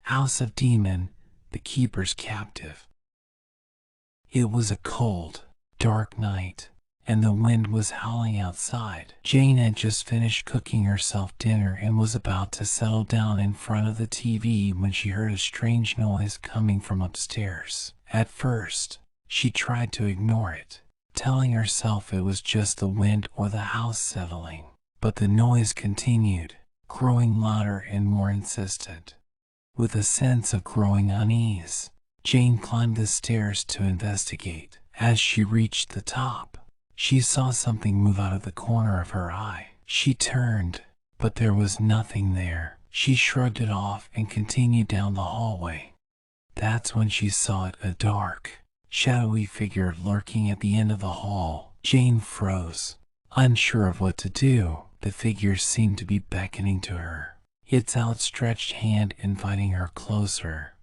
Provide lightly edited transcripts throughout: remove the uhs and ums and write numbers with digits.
House of Demon, the Keeper's Captive. It was a cold, dark night, and the wind was howling outside. Jane had just finished cooking herself dinner and was about to settle down in front of the TV when she heard a strange noise coming from upstairs. At first, she tried to ignore it, telling herself it was just the wind or the house settling. But the noise continued, growing louder and more insistent. With a sense of growing unease, Jane climbed the stairs to investigate. As she reached the top, she saw something move out of the corner of her eye. She turned, but there was nothing there. She shrugged it off and continued down the hallway. That's when she saw it, a dark, shadowy figure lurking at the end of the hall. Jane froze, unsure of what to do. The figure seemed to be beckoning to her, its outstretched hand inviting her closer.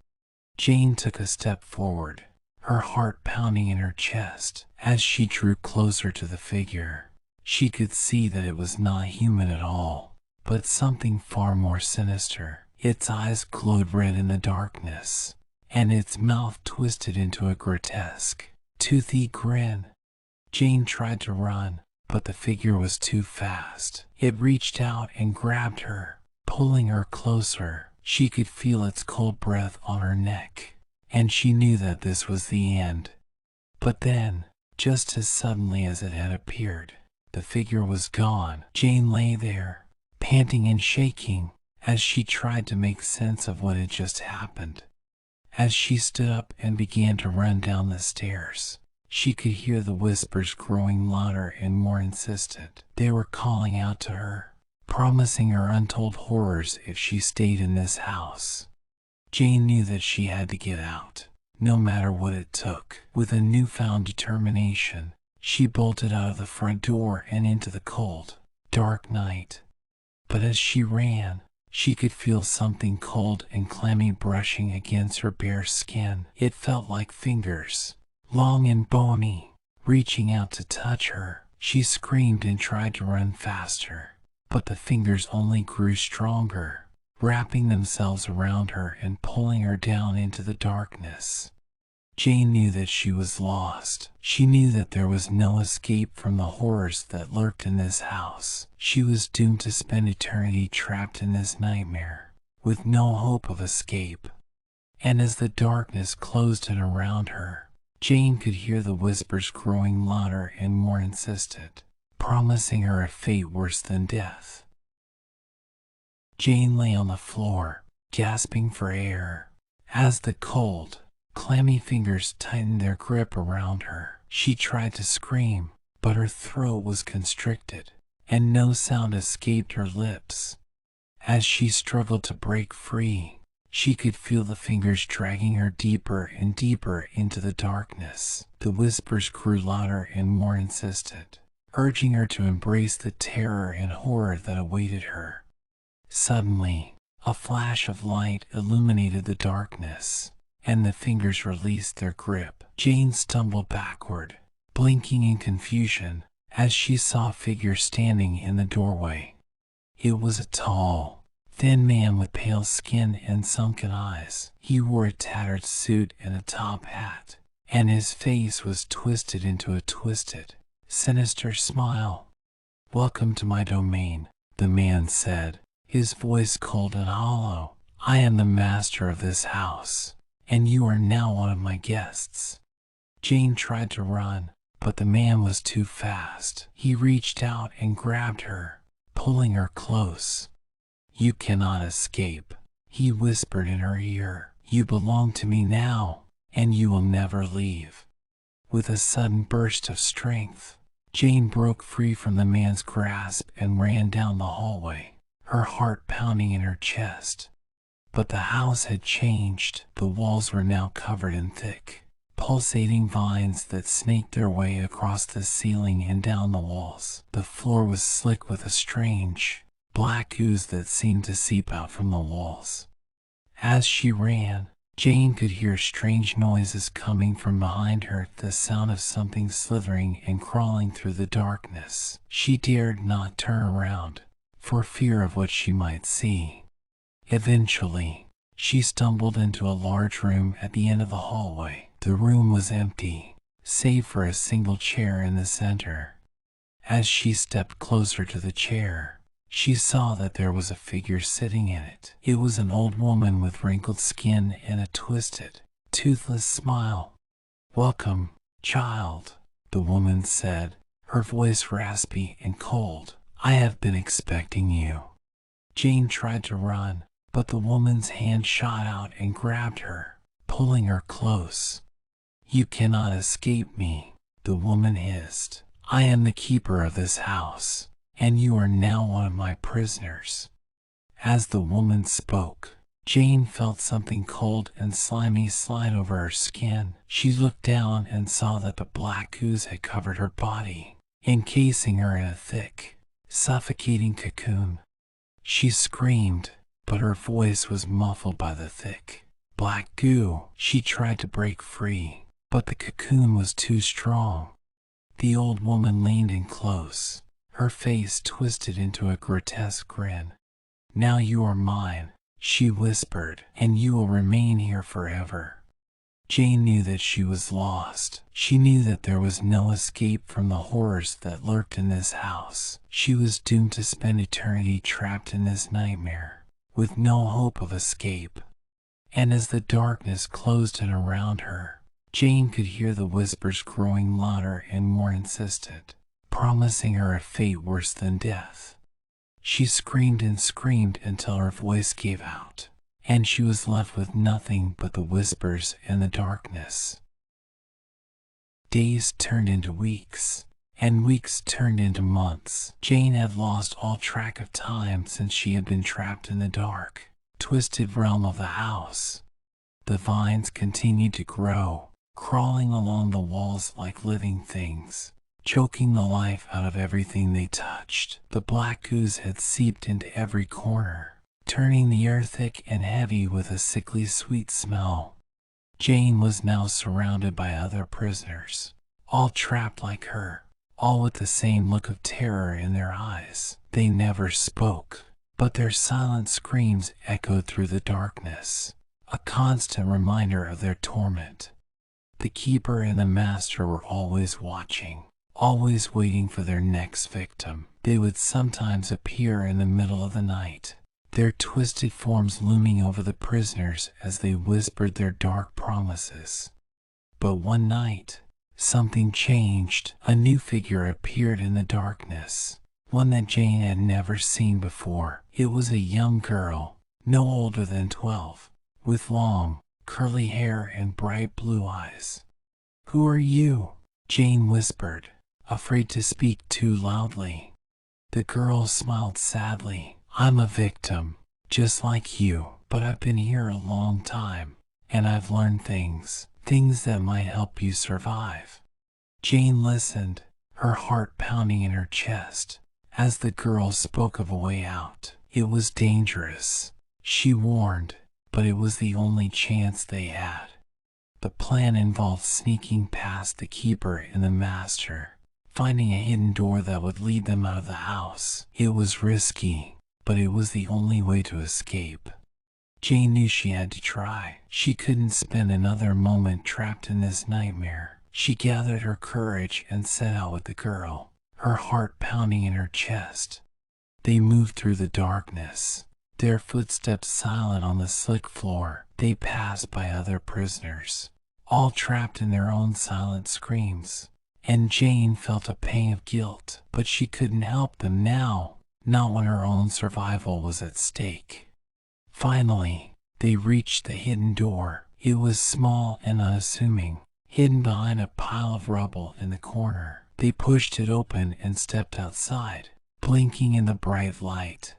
Jane took a step forward, her heart pounding in her chest. As she drew closer to the figure, she could see that it was not human at all, but something far more sinister. Its eyes glowed red in the darkness, and its mouth twisted into a grotesque, toothy grin. Jane tried to run, but the figure was too fast. It reached out and grabbed her, pulling her closer. She could feel its cold breath on her neck, and she knew that this was the end. But then, just as suddenly as it had appeared, the figure was gone. Jane lay there, panting and shaking, as she tried to make sense of what had just happened. As she stood up and began to run down the stairs, she could hear the whispers growing louder and more insistent. They were calling out to her, promising her untold horrors if she stayed in this house. Jane knew that she had to get out, no matter what it took. With a newfound determination, she bolted out of the front door and into the cold, dark night. But as she ran, she could feel something cold and clammy brushing against her bare skin. It felt like fingers, long and bony, reaching out to touch her. She screamed and tried to run faster, but the fingers only grew stronger, wrapping themselves around her and pulling her down into the darkness. Jane knew that she was lost. She knew that there was no escape from the horrors that lurked in this house. She was doomed to spend eternity trapped in this nightmare, with no hope of escape. And as the darkness closed in around her, Jane could hear the whispers growing louder and more insistent, promising her a fate worse than death. Jane lay on the floor, gasping for air, as the cold, clammy fingers tightened their grip around her. She tried to scream, but her throat was constricted, and no sound escaped her lips. As she struggled to break free, she could feel the fingers dragging her deeper and deeper into the darkness. The whispers grew louder and more insistent, urging her to embrace the terror and horror that awaited her. Suddenly, a flash of light illuminated the darkness, and the fingers released their grip. Jane stumbled backward, blinking in confusion, as she saw a figure standing in the doorway. It was a tall, thin man with pale skin and sunken eyes. He wore a tattered suit and a top hat, and his face was twisted into a twisted, sinister smile. "Welcome to my domain," the man said, his voice cold and hollow. "I am the master of this house, and you are now one of my guests." Jane tried to run, but the man was too fast. He reached out and grabbed her, pulling her close. "You cannot escape," he whispered in her ear. "You belong to me now, and you will never leave." With a sudden burst of strength, Jane broke free from the man's grasp and ran down the hallway, her heart pounding in her chest. But the house had changed. The walls were now covered in thick, pulsating vines that snaked their way across the ceiling and down the walls. The floor was slick with a strange, black ooze that seemed to seep out from the walls. As she ran, Jane could hear strange noises coming from behind her, the sound of something slithering and crawling through the darkness. She dared not turn around, for fear of what she might see. Eventually, She stumbled into a large room at the end of the hallway. The room was empty, save for a single chair in the center. As she stepped closer to the chair, she saw that there was a figure sitting in it. It was an old woman with wrinkled skin and a twisted, toothless smile. "Welcome, child," the woman said, her voice raspy and cold. "I have been expecting you." Jane tried to run, but the woman's hand shot out and grabbed her, pulling her close. "You cannot escape me," the woman hissed. "I am the keeper of this house, and you are now one of my prisoners." As the woman spoke, Jane felt something cold and slimy slide over her skin. She looked down and saw that the black ooze had covered her body, encasing her in a thick, suffocating cocoon. She screamed, but her voice was muffled by the thick, black goo. She tried to break free, but the cocoon was too strong. The old woman leaned in close, her face twisted into a grotesque grin. "Now you are mine," she whispered, "and you will remain here forever." Jane knew that she was lost. She knew that there was no escape from the horrors that lurked in this house. She was doomed to spend eternity trapped in this nightmare, with no hope of escape. And as the darkness closed in around her, Jane could hear the whispers growing louder and more insistent, promising her a fate worse than death. She screamed and screamed until her voice gave out, and she was left with nothing but the whispers and the darkness. Days turned into weeks, and weeks turned into months. Jane had lost all track of time since she had been trapped in the dark, twisted realm of the house. The vines continued to grow, crawling along the walls like living things, choking the life out of everything they touched. The black ooze had seeped into every corner, turning the air thick and heavy with a sickly sweet smell. Jane was now surrounded by other prisoners, all trapped like her, all with the same look of terror in their eyes. They never spoke, but their silent screams echoed through the darkness, a constant reminder of their torment. The keeper and the master were always watching, always waiting for their next victim. They would sometimes appear in the middle of the night, their twisted forms looming over the prisoners as they whispered their dark promises. But one night, something changed. A new figure appeared in the darkness, one that Jane had never seen before. It was a young girl, no older than 12, with long, curly hair and bright blue eyes. "Who are you?" Jane whispered, afraid to speak too loudly. The girl smiled sadly. "I'm a victim, just like you, but I've been here a long time, and I've learned things that might help you survive." Jane listened, her heart pounding in her chest, as the girl spoke of a way out. It was dangerous, she warned, but it was the only chance they had. The plan involved sneaking past the keeper and the master, finding a hidden door that would lead them out of the house. It was risky, but it was the only way to escape. Jane knew she had to try. She couldn't spend another moment trapped in this nightmare. She gathered her courage and set out with the girl, her heart pounding in her chest. They moved through the darkness, their footsteps silent on the slick floor. They passed by other prisoners, all trapped in their own silent screams. And Jane felt a pang of guilt, but she couldn't help them now, not when her own survival was at stake. Finally, they reached the hidden door. It was small and unassuming, hidden behind a pile of rubble in the corner. They pushed it open and stepped outside, blinking in the bright light.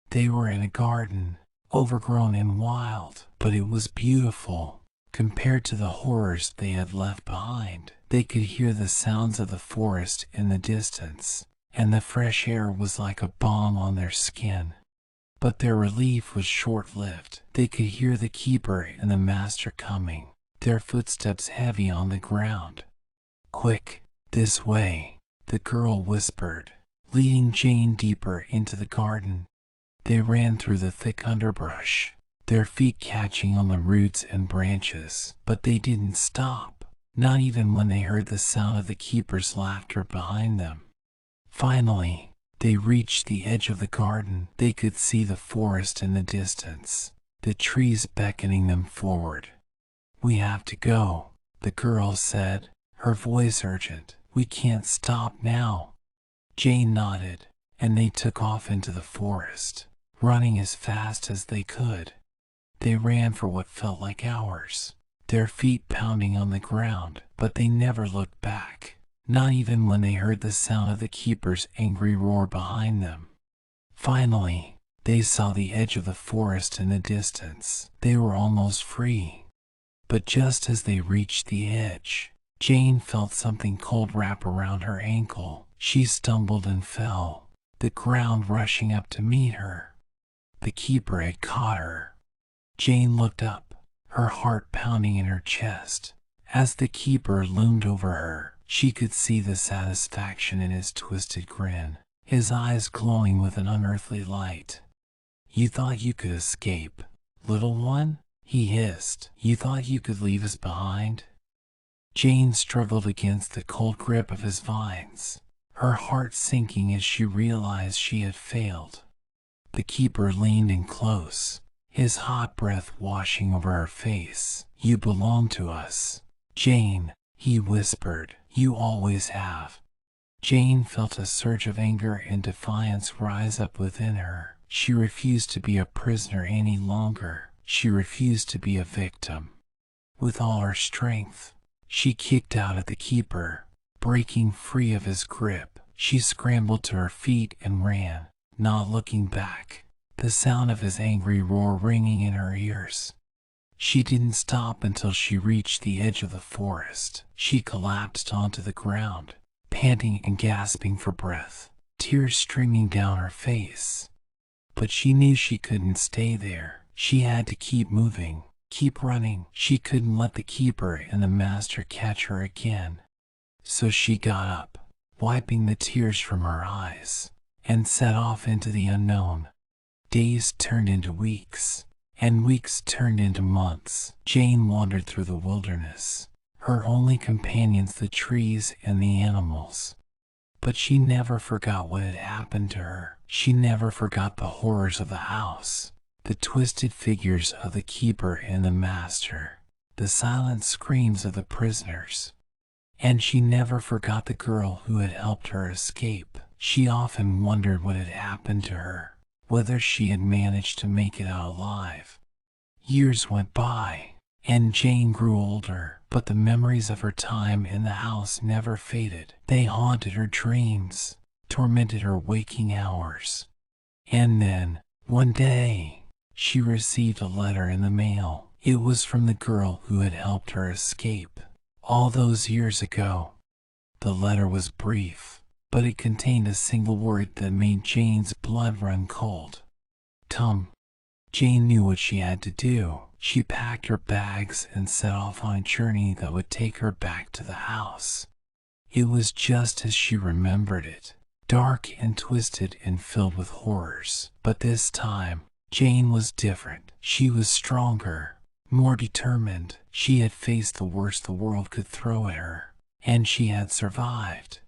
They were in a garden, overgrown and wild, but it was beautiful compared to the horrors they had left behind. They could hear the sounds of the forest in the distance, and the fresh air was like a balm on their skin. But their relief was short-lived. They could hear the keeper and the master coming, their footsteps heavy on the ground. "Quick, this way," the girl whispered, leading Jane deeper into the garden. They ran through the thick underbrush, their feet catching on the roots and branches. But they didn't stop, not even when they heard the sound of the keeper's laughter behind them. Finally, they reached the edge of the garden. They could see the forest in the distance, the trees beckoning them forward. "We have to go," the girl said, her voice urgent. "We can't stop now." Jane nodded, and they took off into the forest, running as fast as they could. They ran for what felt like hours, their feet pounding on the ground, but they never looked back, not even when they heard the sound of the keeper's angry roar behind them. Finally, they saw the edge of the forest in the distance. They were almost free. But just as they reached the edge, Jane felt something cold wrap around her ankle. She stumbled and fell, the ground rushing up to meet her. The keeper had caught her. Jane looked up, her heart pounding in her chest. As the keeper loomed over her, she could see the satisfaction in his twisted grin, his eyes glowing with an unearthly light. "You thought you could escape, little one?" he hissed. "You thought you could leave us behind?" Jane struggled against the cold grip of his vines, her heart sinking as she realized she had failed. The keeper leaned in close, his hot breath washing over her face. "You belong to us, Jane," he whispered. "You always have." Jane felt a surge of anger and defiance rise up within her. She refused to be a prisoner any longer. She refused to be a victim. With all her strength, she kicked out at the keeper, breaking free of his grip. She scrambled to her feet and ran, not looking back, the sound of his angry roar ringing in her ears. She didn't stop until she reached the edge of the forest. She collapsed onto the ground, panting and gasping for breath, tears streaming down her face. But she knew she couldn't stay there. She had to keep moving, keep running. She couldn't let the keeper and the master catch her again. So she got up, wiping the tears from her eyes, and set off into the unknown. Days turned into weeks, and weeks turned into months. Jane wandered through the wilderness, her only companions the trees and the animals. But she never forgot what had happened to her. She never forgot the horrors of the house, the twisted figures of the keeper and the master, the silent screams of the prisoners. And she never forgot the girl who had helped her escape. She often wondered what had happened to her, whether she had managed to make it out alive. Years went by, and Jane grew older, but the memories of her time in the house never faded. They haunted her dreams, tormented her waking hours. And then, one day, she received a letter in the mail. It was from the girl who had helped her escape all those years ago. The letter was brief, but it contained a single word that made Jane's blood run cold. Tom. Jane knew what she had to do. She packed her bags and set off on a journey that would take her back to the house. It was just as she remembered it, dark and twisted and filled with horrors. But this time, Jane was different. She was stronger, more determined. She had faced the worst the world could throw at her, and she had survived.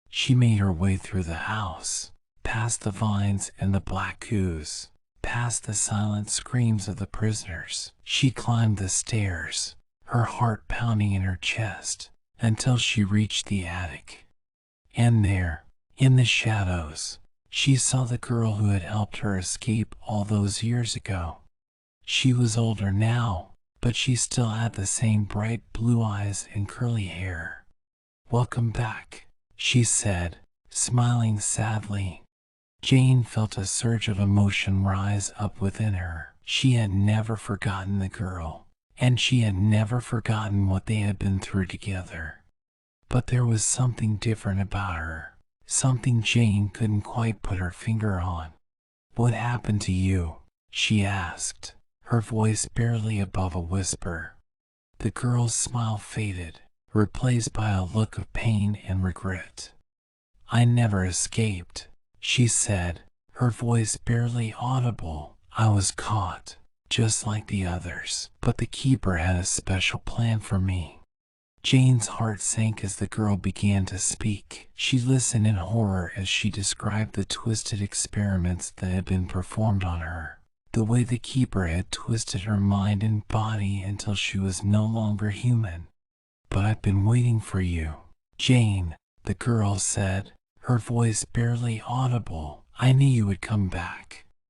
She made her way through the house, past the vines and the black coos, past the silent screams of the prisoners. She climbed the stairs, her heart pounding in her chest, until she reached the attic. And there, in the shadows, she saw the girl who had helped her escape all those years ago. She was older now, but she still had the same bright blue eyes and curly hair. "Welcome back," she said, smiling sadly. Jane felt a surge of emotion rise up within her. She had never forgotten the girl, and she had never forgotten what they had been through together. But there was something different about her, something Jane couldn't quite put her finger on. "What happened to you?" she asked, her voice barely above a whisper. The girl's smile faded, replaced by a look of pain and regret. "I never escaped," she said, her voice barely audible. "I was caught. just like the others. But the keeper had a special plan for me. Jane's heart sank as the girl began to speak. She listened in horror as she described the twisted experiments that had been performed on her. The way the keeper had twisted her mind and body until she was no longer human. "But I've been waiting for you, Jane," the girl said, her voice barely audible. "I knew you would come back.